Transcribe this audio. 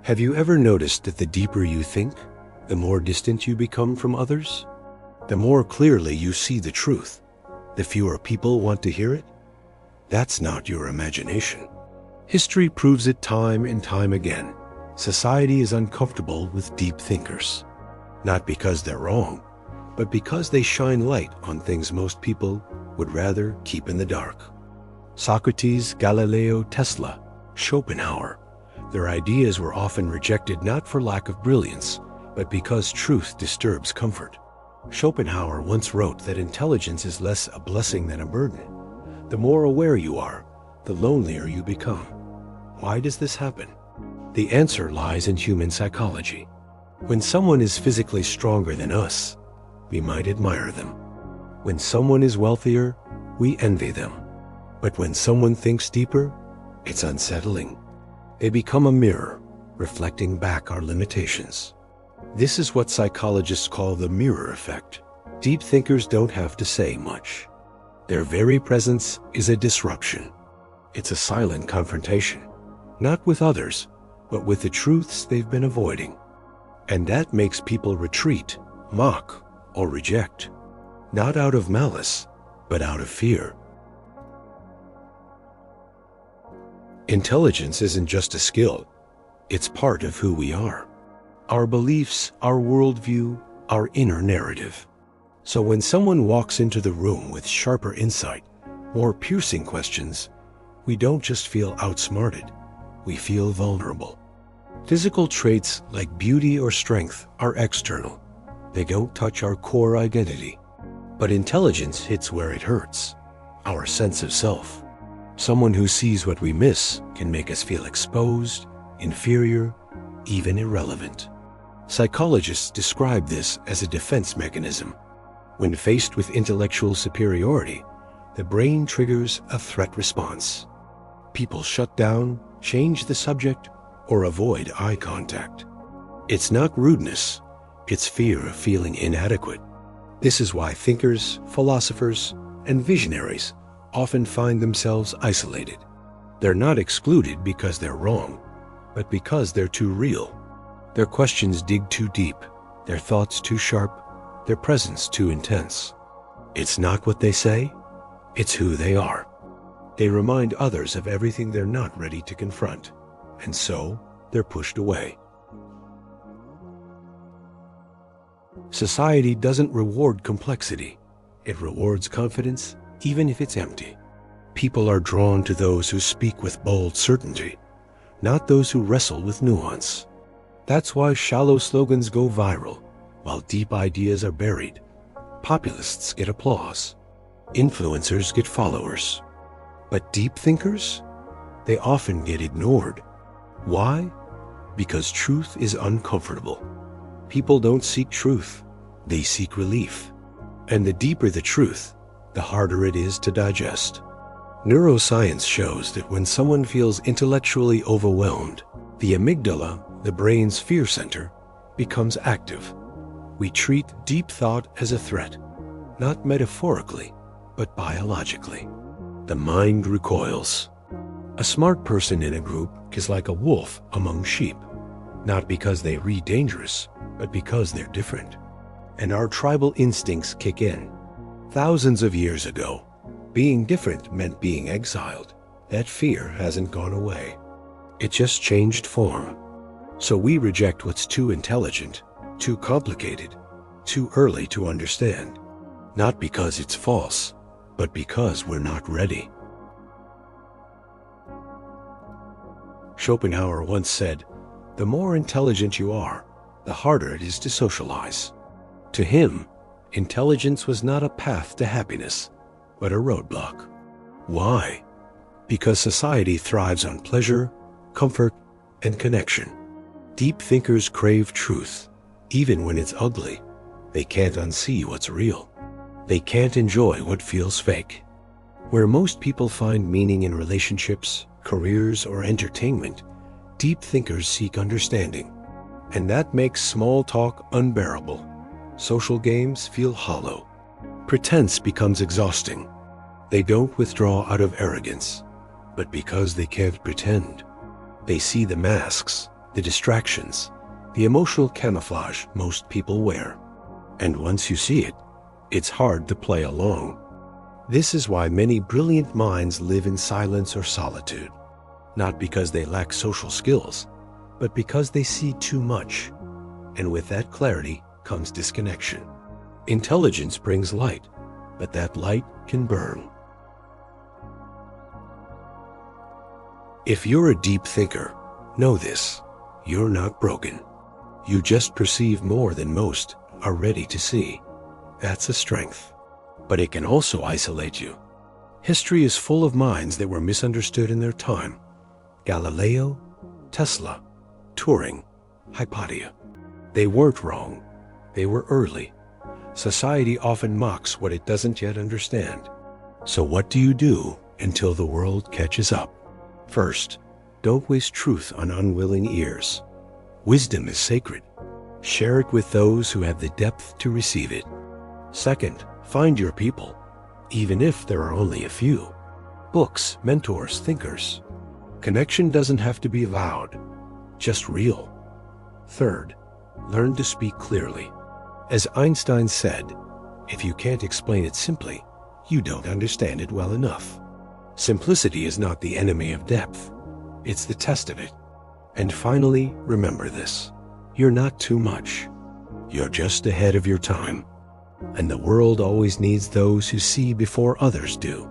Have you ever noticed that the deeper you think, the more distant you become from others? The more clearly you see the truth, the fewer people want to hear it? That's not your imagination. History proves it time and time again. Society is uncomfortable with deep thinkers. Not because they're wrong, but because they shine light on things most people would rather keep in the dark. Socrates, Galileo, Tesla, Schopenhauer. Their ideas were often rejected not for lack of brilliance, but because truth disturbs comfort. Schopenhauer once wrote that intelligence is less a blessing than a burden. The more aware you are, the lonelier you become. Why does this happen? The answer lies in human psychology. When someone is physically stronger than us, we might admire them. When someone is wealthier, we envy them. But when someone thinks deeper, it's unsettling. They become a mirror, reflecting back our limitations. This is what psychologists call the mirror effect. Deep thinkers don't have to say much. Their very presence is a disruption. It's a silent confrontation, not with others, but with the truths they've been avoiding. And that makes people retreat, mock, or reject, not out of malice, but out of fear. Intelligence isn't just a skill, it's part of who we are. Our beliefs, our worldview, our inner narrative. So when someone walks into the room with sharper insight, more piercing questions, we don't just feel outsmarted, we feel vulnerable. Physical traits like beauty or strength are external. They don't touch our core identity. But intelligence hits where it hurts, our sense of self. Someone who sees what we miss can make us feel exposed, inferior, even irrelevant. Psychologists describe this as a defense mechanism. When faced with intellectual superiority, the brain triggers a threat response. People shut down, change the subject, or avoid eye contact. It's not rudeness, it's fear of feeling inadequate. This is why thinkers, philosophers, and visionaries often find themselves isolated. They're not excluded because they're wrong, but because they're too real. Their questions dig too deep, their thoughts too sharp, their presence too intense. It's not what they say, it's who they are. They remind others of everything they're not ready to confront, and so they're pushed away. Society doesn't reward complexity. It rewards confidence, even if it's empty. People are drawn to those who speak with bold certainty, not those who wrestle with nuance. That's why shallow slogans go viral, while deep ideas are buried. Populists get applause. Influencers get followers. But deep thinkers? They often get ignored. Why? Because truth is uncomfortable. People don't seek truth, they seek relief. And the deeper the truth, the harder it is to digest. Neuroscience shows that when someone feels intellectually overwhelmed, the amygdala, the brain's fear center, becomes active. We treat deep thought as a threat, not metaphorically, but biologically. The mind recoils. A smart person in a group is like a wolf among sheep, not because they read dangerous, but because they're different. And our tribal instincts kick in. Thousands of years ago, being different meant being exiled. That fear hasn't gone away. It just changed form. So we reject what's too intelligent, too complicated, too early to understand. Not because it's false, but because we're not ready. Schopenhauer once said, "The more intelligent you are, the harder it is to socialize." To him, intelligence was not a path to happiness, but a roadblock. Why? Because society thrives on pleasure, comfort, and connection. Deep thinkers crave truth, even when it's ugly. They can't unsee what's real. They can't enjoy what feels fake. Where most people find meaning in relationships, careers, or entertainment, deep thinkers seek understanding. And that makes small talk unbearable. Social games feel hollow. Pretense becomes exhausting. They don't withdraw out of arrogance, but because they can't pretend. They see the masks, the distractions, the emotional camouflage most people wear. And once you see it, it's hard to play along. This is why many brilliant minds live in silence or solitude, not because they lack social skills, but because they see too much. And with that clarity comes disconnection. Intelligence brings light, but that light can burn. If you're a deep thinker, know this: you're not broken. You just perceive more than most are ready to see. That's a strength. But it can also isolate you. History is full of minds that were misunderstood in their time. Galileo, Tesla, Turing, Hypatia. They weren't wrong. They were early. Society often mocks what it doesn't yet understand. So what do you do until the world catches up? First, don't waste truth on unwilling ears. Wisdom is sacred. Share it with those who have the depth to receive it. Second, find your people, even if there are only a few. Books, mentors, thinkers. Connection doesn't have to be avowed, just real. Third, learn to speak clearly. As Einstein said, if you can't explain it simply, you don't understand it well enough. Simplicity is not the enemy of depth. It's the test of it. And finally, remember this: you're not too much. You're just ahead of your time. And the world always needs those who see before others do.